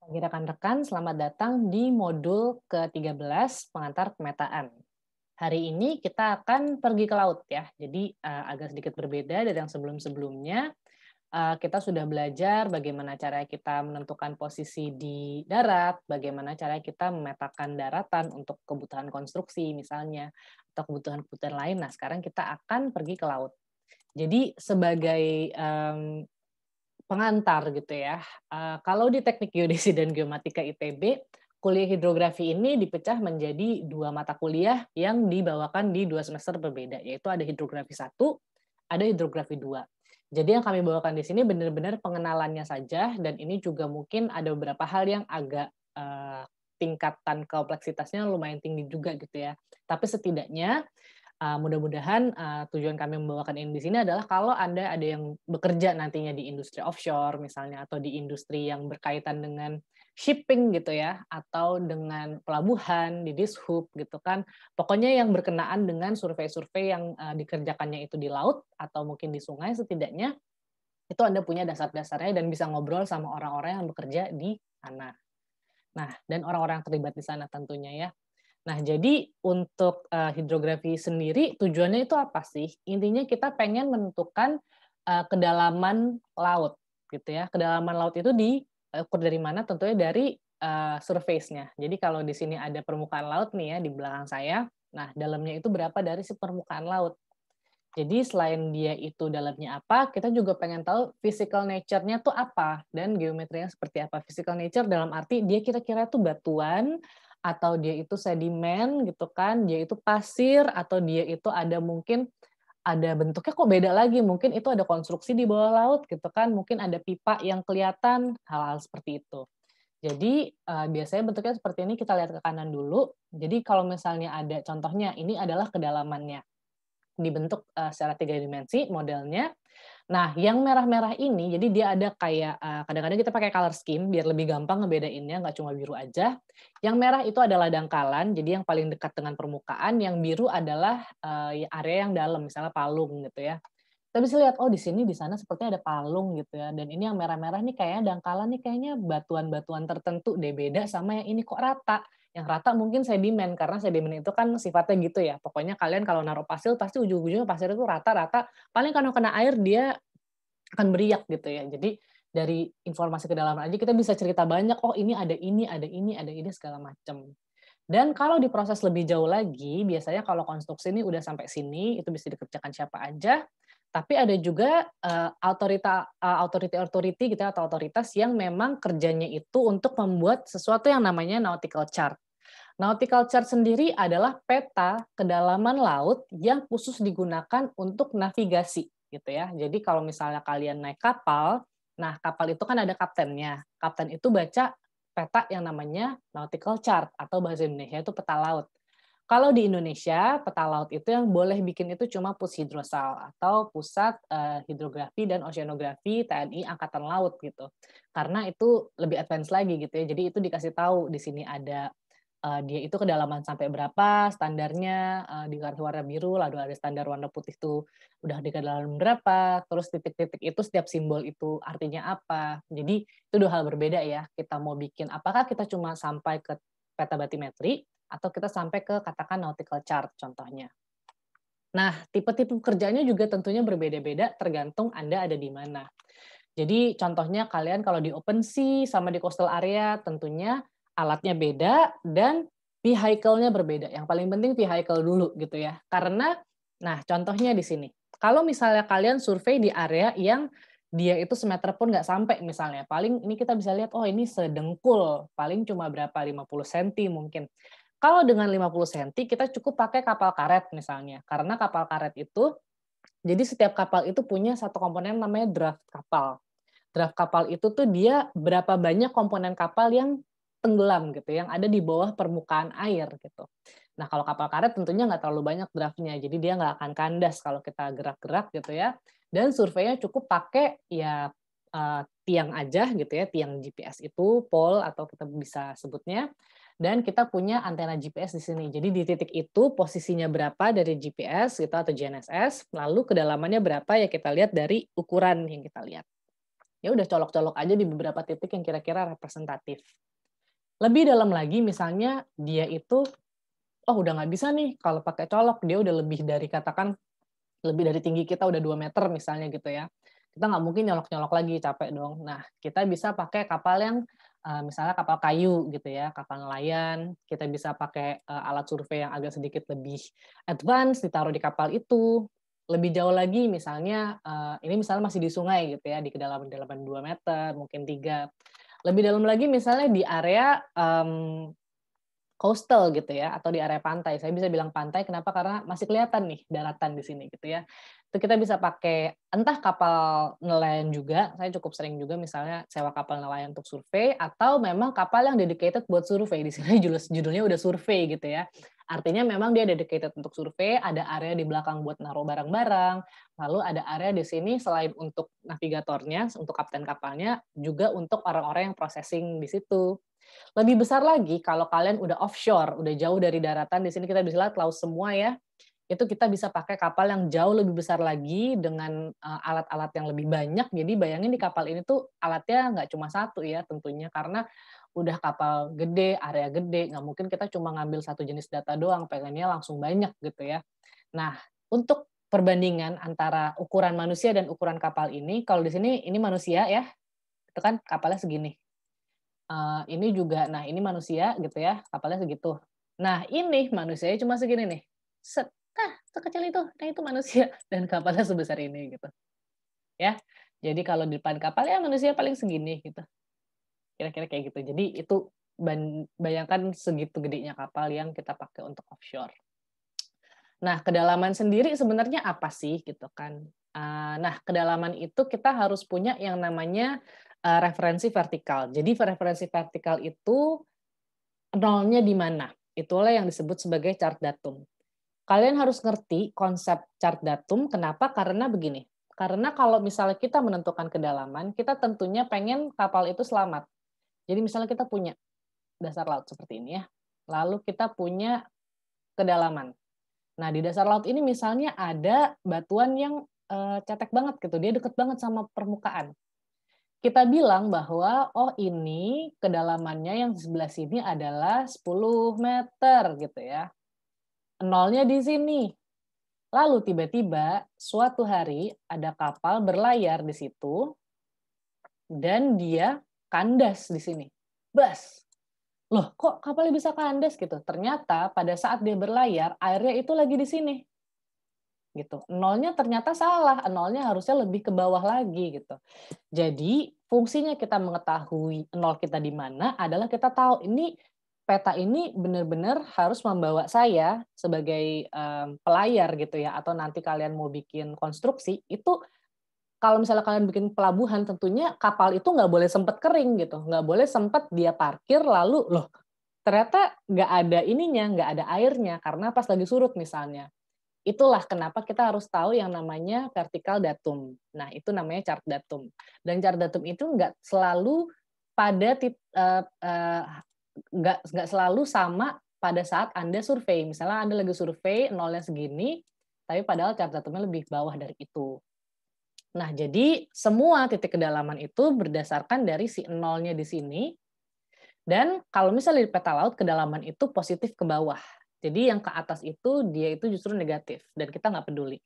Pagi rekan-rekan, selamat datang di modul ke-13 pengantar pemetaan. Hari ini kita akan pergi ke laut ya. Jadi agak sedikit berbeda dari yang sebelum-sebelumnya. Kita sudah belajar bagaimana cara kita menentukan posisi di darat, bagaimana cara kita memetakan daratan untuk kebutuhan konstruksi misalnya, atau kebutuhan-kebutuhan lain. Nah, sekarang kita akan pergi ke laut. Jadi sebagai pengantar gitu ya. Kalau di Teknik Geodesi dan Geomatika ITB, kuliah hidrografi ini dipecah menjadi 2 mata kuliah yang dibawakan di 2 semester berbeda, yaitu ada hidrografi 1, ada hidrografi 2. Jadi yang kami bawakan di sini benar-benar pengenalannya saja, dan ini juga mungkin ada beberapa hal yang agak, tingkatan kompleksitasnya lumayan tinggi juga gitu ya. Tapi setidaknya mudah-mudahan, tujuan kami membawakan ini di sini adalah kalau Anda ada yang bekerja nantinya di industri offshore misalnya, atau di industri yang berkaitan dengan shipping gitu ya, atau dengan pelabuhan, di dishub gitu kan. Pokoknya yang berkenaan dengan survei-survei yang, dikerjakannya itu di laut atau mungkin di sungai, setidaknya itu Anda punya dasar-dasarnya dan bisa ngobrol sama orang-orang yang bekerja di sana. Nah, dan orang-orang yang terlibat di sana tentunya ya. Nah, jadi untuk, hidrografi sendiri tujuannya itu apa sih? Intinya kita pengen menentukan, kedalaman laut, gitu ya. Kedalaman laut itu diukur dari mana? Tentunya dari, surface-nya. Jadi kalau di sini ada permukaan laut nih ya di belakang saya, nah dalamnya itu berapa dari si permukaan laut. Jadi selain dia itu dalamnya apa, kita juga pengen tahu physical nature-nya tuh apa, dan geometrinya seperti apa. Physical nature dalam arti dia kira-kira tuh batuan, atau dia itu sedimen gitu kan, dia itu pasir, atau dia itu ada mungkin ada bentuknya kok beda lagi, mungkin itu ada konstruksi di bawah laut gitu kan, mungkin ada pipa yang kelihatan, hal-hal seperti itu. Jadi, biasanya bentuknya seperti ini, kita lihat ke kanan dulu. Jadi kalau misalnya ada contohnya, ini adalah kedalamannya. Dibentuk, secara 3 dimensi modelnya. Nah, yang merah-merah ini, jadi dia ada kayak, kadang-kadang kita pakai color scheme biar lebih gampang ngebedainnya, nggak cuma biru aja. Yang merah itu adalah dangkalan, jadi yang paling dekat dengan permukaan, yang biru adalah, area yang dalam, misalnya palung gitu ya. Kita bisa lihat, oh di sini, di sana sepertinya ada palung gitu ya, dan ini yang merah-merah nih kayaknya dangkalan nih, kayaknya batuan-batuan tertentu deh, beda sama yang ini kok rata. Yang rata mungkin sedimen, karena sedimen itu kan sifatnya gitu ya, pokoknya kalian kalau naruh pasir pasti ujung-ujungnya pasir itu rata-rata, paling kalau kena air dia akan beriak gitu ya. Jadi dari informasi kedalaman aja kita bisa cerita banyak, oh ini ada ini, ada ini, ada ini, segala macam. Dan kalau diproses lebih jauh lagi, biasanya kalau konstruksi ini udah sampai sini, itu bisa dikerjakan siapa aja, tapi ada juga, authority-authority gitu ya, atau otoritas yang memang kerjanya itu untuk membuat sesuatu yang namanya nautical chart. Nautical chart sendiri adalah peta kedalaman laut yang khusus digunakan untuk navigasi, gitu ya. Jadi kalau misalnya kalian naik kapal, nah kapal itu kan ada kaptennya. Kapten itu baca peta yang namanya nautical chart atau bahasa Indonesia itu peta laut. Kalau di Indonesia, peta laut itu yang boleh bikin itu cuma Pushidrosal atau Pusat, Hidrografi dan Oceanografi TNI Angkatan Laut gitu. Karena itu lebih advance lagi gitu ya. Jadi itu dikasih tahu di sini ada, dia itu kedalaman sampai berapa, standarnya, di garis warna biru, lalu ada standar warna putih tuh udah di kedalaman berapa, terus titik-titik itu setiap simbol itu artinya apa. Jadi itu 2 hal berbeda ya, kita mau bikin apakah kita cuma sampai ke peta batimetri atau kita sampai ke katakan nautical chart contohnya. Nah, tipe-tipe kerjanya juga tentunya berbeda-beda tergantung Anda ada di mana. Jadi contohnya kalian kalau di open sea sama di coastal area tentunya alatnya beda dan vehicle-nya berbeda. Yang paling penting vehicle dulu gitu ya. Karena nah contohnya di sini. Kalau misalnya kalian survei di area yang dia itu semeter pun nggak sampai misalnya. Paling ini kita bisa lihat, oh ini sedengkul, paling cuma berapa, 50 senti mungkin. Kalau dengan 50 senti kita cukup pakai kapal karet misalnya. Karena kapal karet itu, jadi setiap kapal itu punya satu komponen namanya draft kapal. Draft kapal itu tuh dia berapa banyak komponen kapal yang tenggelam gitu, yang ada di bawah permukaan air gitu. Nah kalau kapal karet tentunya nggak terlalu banyak draftnya, jadi dia nggak akan kandas kalau kita gerak-gerak gitu ya. Dan surveinya cukup pakai ya tiang aja gitu ya, tiang GPS itu, pole atau kita bisa sebutnya. Dan kita punya antena GPS di sini. Jadi di titik itu posisinya berapa dari GPS gitu atau GNSS, lalu kedalamannya berapa ya kita lihat dari ukuran yang kita lihat. Ya udah colok-colok aja di beberapa titik yang kira-kira representatif. Lebih dalam lagi misalnya dia itu, oh udah nggak bisa nih kalau pakai colok, dia udah lebih dari katakan lebih dari tinggi kita udah 2 meter misalnya gitu ya. Kita nggak mungkin nyolok-nyolok lagi, capek dong. Nah, kita bisa pakai kapal yang, misalnya kapal kayu gitu ya, kapal nelayan, kita bisa pakai, alat survei yang agak sedikit lebih advance, ditaruh di kapal itu. Lebih jauh lagi misalnya, ini misalnya masih di sungai gitu ya, di kedalaman-kedalaman 2 meter, mungkin 3. Lebih dalam lagi misalnya di area, coastal gitu ya, atau di area pantai. Saya bisa bilang pantai kenapa, karena masih kelihatan nih daratan di sini gitu ya. Itu kita bisa pakai entah kapal nelayan juga, saya cukup sering juga misalnya sewa kapal nelayan untuk survei, atau memang kapal yang dedicated buat survei. Di sini judulnya udah survei gitu ya. Artinya memang dia dedicated untuk survei, ada area di belakang buat naruh barang-barang, lalu ada area di sini selain untuk navigatornya, untuk kapten kapalnya, juga untuk orang-orang yang processing di situ. Lebih besar lagi kalau kalian udah offshore, udah jauh dari daratan, di sini kita bisa lihat laut semua ya, itu kita bisa pakai kapal yang jauh lebih besar lagi dengan, alat-alat yang lebih banyak. Jadi bayangin di kapal ini tuh alatnya nggak cuma satu ya tentunya, karena udah kapal gede, area gede, nggak mungkin kita cuma ngambil satu jenis data doang, pengennya langsung banyak gitu ya. Nah, untuk perbandingan antara ukuran manusia dan ukuran kapal ini, kalau di sini ini manusia ya, itu kan kapalnya segini. Ini juga, nah ini manusia gitu ya, kapalnya segitu. Nah ini manusianya cuma segini nih, set, sekecil itu, nah itu manusia dan kapalnya sebesar ini gitu, ya. Jadi kalau di depan kapal ya manusia paling segini gitu, kira-kira kayak gitu. Jadi itu bayangkan segitu gedenya kapal yang kita pakai untuk offshore. Nah kedalaman sendiri sebenarnya apa sih gitu kan. Nah kedalaman itu kita harus punya yang namanya, referensi vertikal. Jadi referensi vertikal itu nolnya di mana? Itulah yang disebut sebagai chart datum. Kalian harus ngerti konsep chart datum, kenapa? Karena begini, karena kalau misalnya kita menentukan kedalaman, kita tentunya pengen kapal itu selamat. Jadi misalnya kita punya dasar laut seperti ini ya, lalu kita punya kedalaman. Nah, di dasar laut ini misalnya ada batuan yang, cetek banget gitu, dia deket banget sama permukaan. Kita bilang bahwa, oh ini kedalamannya yang di sebelah sini adalah 10 meter gitu ya. Nolnya di sini. Lalu tiba-tiba suatu hari ada kapal berlayar di situ dan dia kandas di sini. Bas. Loh, kok kapalnya bisa kandas gitu? Ternyata pada saat dia berlayar, airnya itu lagi di sini. Gitu. Nolnya ternyata salah, nolnya harusnya lebih ke bawah lagi gitu. Jadi fungsinya kita mengetahui nol kita di mana adalah kita tahu ini peta ini benar-benar harus membawa saya sebagai, pelayar gitu ya, atau nanti kalian mau bikin konstruksi, itu kalau misalnya kalian bikin pelabuhan tentunya kapal itu nggak boleh sempet kering gitu, nggak boleh sempet dia parkir lalu, loh ternyata nggak ada ininya, nggak ada airnya karena pas lagi surut misalnya. Itulah kenapa kita harus tahu yang namanya vertikal datum. Nah, itu namanya chart datum. Dan chart datum itu nggak selalu pada nggak selalu sama pada saat Anda survei. Misalnya Anda lagi survei nolnya segini, tapi padahal chart datumnya lebih bawah dari itu. Nah, jadi semua titik kedalaman itu berdasarkan dari si nolnya di sini, dan kalau misalnya di peta laut, kedalaman itu positif ke bawah. Jadi yang ke atas itu dia itu justru negatif dan kita nggak peduli.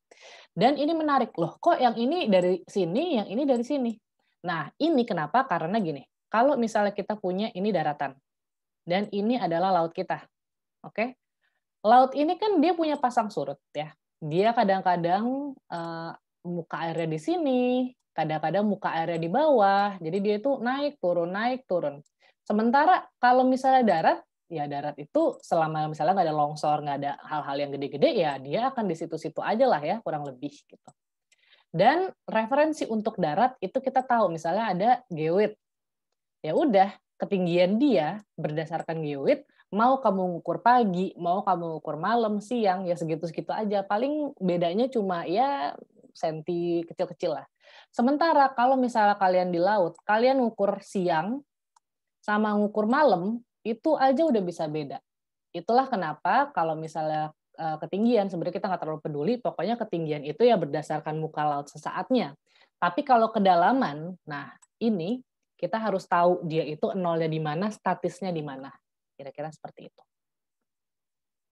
Dan ini menarik loh, kok yang ini dari sini, yang ini dari sini. Nah ini kenapa? Karena gini, kalau misalnya kita punya ini daratan dan ini adalah laut kita, oke? Laut ini kan dia punya pasang surut ya. Dia kadang-kadang muka airnya di sini, kadang-kadang muka airnya di bawah. Jadi dia itu naik turun naik turun. Sementara kalau misalnya darat, ya darat itu selama misalnya nggak ada longsor, nggak ada hal-hal yang gede-gede, ya dia akan di situ-situ aja lah ya, kurang lebih gitu. Dan referensi untuk darat itu kita tahu, misalnya ada geoid. Ya udah, ketinggian dia berdasarkan geoid, mau kamu ngukur pagi, mau kamu ngukur malam, siang, ya segitu-segitu aja. Paling bedanya cuma ya senti kecil-kecil lah. Sementara kalau misalnya kalian di laut, kalian ngukur siang sama ngukur malam, itu aja udah bisa beda. Itulah kenapa kalau misalnya ketinggian, sebenarnya kita nggak terlalu peduli, pokoknya ketinggian itu ya berdasarkan muka laut sesaatnya. Tapi kalau kedalaman, nah ini, kita harus tahu dia itu nolnya di mana, statisnya di mana. Kira-kira seperti itu.